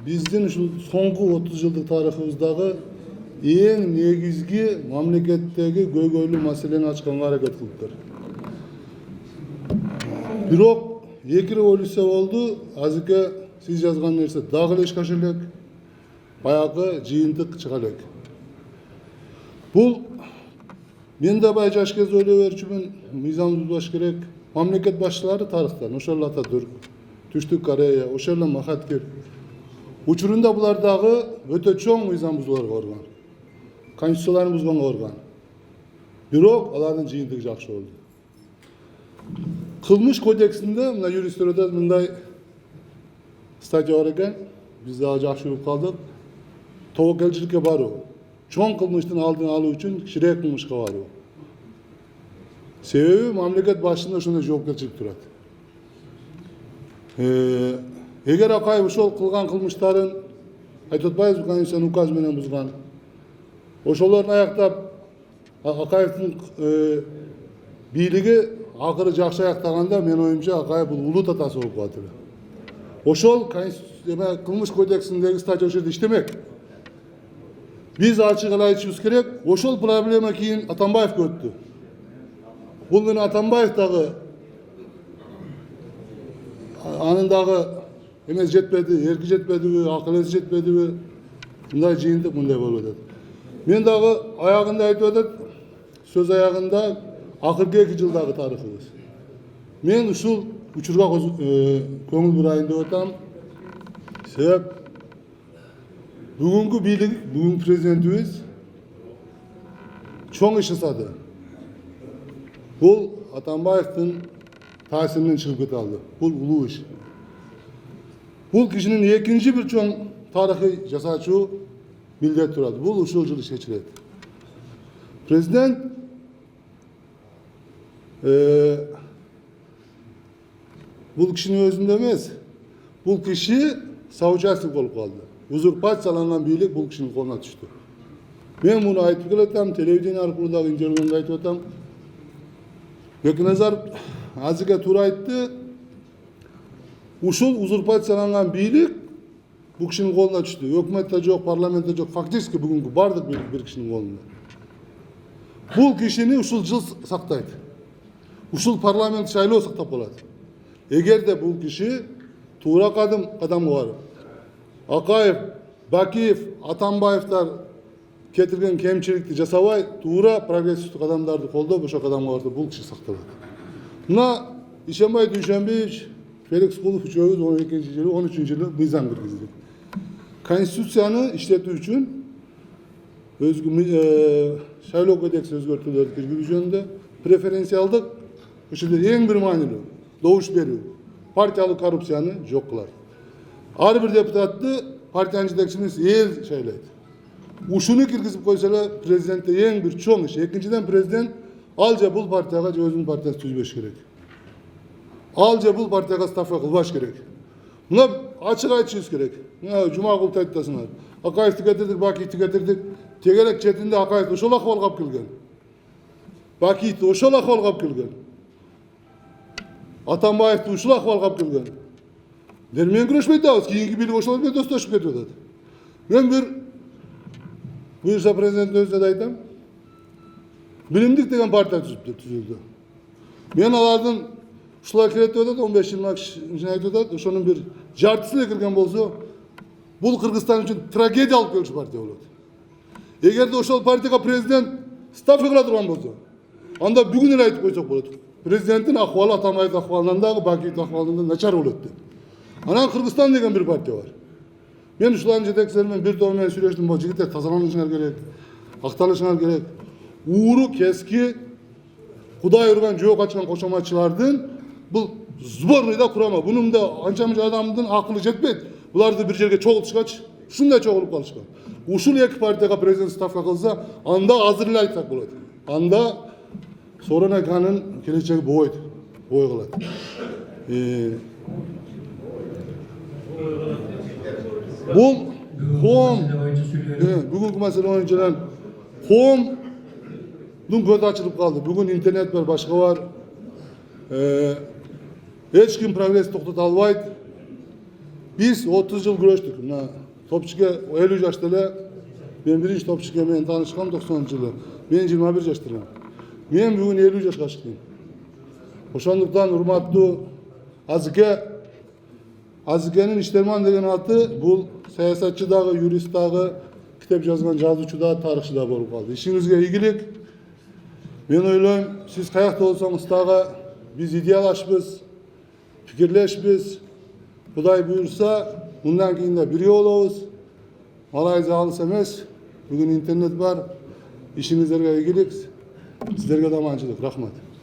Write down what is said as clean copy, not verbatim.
биздин ушул соңку 30 жылдык тарыхыбыздагы эң негизги мамлекеттеги көйгөйлүү маселени ачканга аракет кылыптыр. Бирок эки революция болду, азыркы сиз жазган нерсе дагы эле ишке аша элек, баягы жыйынтык чыга элек. Бул мен да бай жаш кезде ойлой берчүмүн, мыйзамды бузбаш керек. Мамлекет башчылары тарыхтан, ошол эле Ататүрк, Түштүк Корея, ошол эле Махаткер учурунда булар дагы өтө чоң мыйзам бузууларга барган. Конституцияларын бузганга барган. Бирок алардын жыйынтыгы жакшы болду. Кылмыш кодексинде мына юристтерде мындай статья бар экен, биз дагы жакшы угуп калдык. Тобокелчиликке баруу, чоң кылмыштын алдын алуу үчүн кичирээк кылмышка баруу. Себеби мамлекет башчысында ошондой жоопкерчилик турат. Эгер Акаев ошол кылган кылмыштарын айтып атпайбызбы, Конституциянын указ менен бузган. Ошолорун аяктап Акаевдин бийлиги акыры жакшы аяктаганда мен оюмча Акаев бул улуу татасы болуп калат эле. Ошол кылмыш кодексиндеги статья ошол жерде иштемек. Биз ачык эле айтышыбыз керек. Ошол проблема кийин Атамбаевге өттү. Бул менен Атамбаев дагы анын дагы эмес жетпеди, эрки жетпедиби, акыл эси жетпедиби, мындай жыйынтык мындай болуп атат. Мен дагы аягында айтып атат, сөз аягында акыркы 2 жылдагы тарыхыбыз. Мен ушул учурга көңүл бурайын деп атам. Себеп бүгүнкү бийлик, бүгүнкү президентибиз чоң иш жасады. Бул Атамбаевдин таасиринен чыгып кете алды. Бул улуу иш. Бул кишинин экинчи бир чоң тарыхый жасаачу милдет турат. Бул ушул жылы чечилет. Президент бул кишинин өзүндө эмес, бул киши соучастник болуп калды. Узурпацияланган бийлик бул кишинин колуна түштү. Мен муну айтып келатам, телевидение аркылуу дагы интервьюда айтып атам. Бекназаров азыркы туура айтты. Ушул узурпацияланган бийлик бул кишинин колуна түштү. Өкмөттө жок, парламентте жок, фактически бүгүнкү бардык бийлик бир кишинин колунда. Бул кишини ушул жыл сактайт. Ушул парламент шайлоо сактап калат. Эгерде бул киши туура кадамга барып, Акаев, Бакиев, Атамбаевдар кетирген кемчиликти жасабай, туура прогрессивдүү кадамдарды колдоп, ошол кадамга барса бул киши сакталат. Мына Ишенбай Дүйшөнбиевич, Феликс Кулов үчөөбүз 12-жылы, 13-жылы мыйзам киргиздик. Конституцияны иштетүү үчүн шайлоо кодекси өзгөртүүлөрдү киргизүү жөнүндө преференциалдык ушул эң бир маанилүү добуш берүү партиялык коррупцияны жок кылат. Ар бир депутатты партиянын жетекчиси эл шайлайт. Ушуну киргизип койсо эле президентте эң бир чоң иш. Экинчиден президент ал же бул партияга же өзүнүн партиясын түзбөш керек. Ал же бул партияга ставка кылбаш керек. Мына ачык айтышыбыз керек. Мына Жумагулду айтасыңар. Акаевди кетирдик, Бакиевди кетирдик. Тегерек четинде Акаев ошол акыбалга алып келген. Бакиевди ошол акыбалга алып келген. Атамбаевди ушул акыбалга алып келген. Дермен күрөшпөйт атабыз, кийинки бийлик ошол менен достошуп кетип атат. Мен бир буюрса президенттин өзүнө да айтам. Билимдик деген партия түзүлдү. Мен алардын ушулар келет деп атат, 15-20 кишини айтып атат, ошонун бир жартысы эле кирген болсо, бул Кыргызстан үчүн трагедия алып келчү партия болот. Эгерде ошол партияга президент ставка кыла турган болсо, анда бүгүн эле айтып койсок болот. Президенттин акыбалы Атамбаевдин акыбалынан дагы, Бакиевдин акыбалынан да начар болот деп. Анан Кыргызстан деген бир партия бар. Мен ушулардын жетекчилери менен бир топ менен сүйлөштүм, бул жигиттер тазаланышыңар керек, акталышыңар керек. Ууру кески Кудай урган жооп ачкан кошоматчылардын бул сборныйда курама. Бунун да анча-мынча адамдын акылы жетпейт. Буларды бир жерге чогултушкачы ушундай чогулуп калышкан. Ушул эки партияга президент ставка кылса, анда азыр эле айтсак болот. Анда Сооронбай Аканын келечеги бой калат. Бул коом бүгүнкү маселе боюнча коомдун көзү ачылып калды. Бүгүн интернет бар, башка бар. Эч ким прогресс токтото албайт. Biz 30 yıl güreştik. Topçuga 50 yaşta ele ben birinci topçuga men tanışkam 90-yılı. Men 21 yaştayım. Men bugün 50 yaşa çıktım. Oşonduktan hurmatlı Azike'nin işlerman degen atı bu siyasatçı dağı, yurist dağı, kitap yazgan жазуучу da, tarihçi da bolup kaldı. İşinizge iyilik. Men oylayım, siz kayakta olsanız dağı biz ideallaşbız, fikirleşbіз. Kuday buyursa, bundan keyin de biri olabız. Malayza alыс emes. Bugün internet var. İşinizlerge iyilik. Sizlerge de amançılık. Rahmat.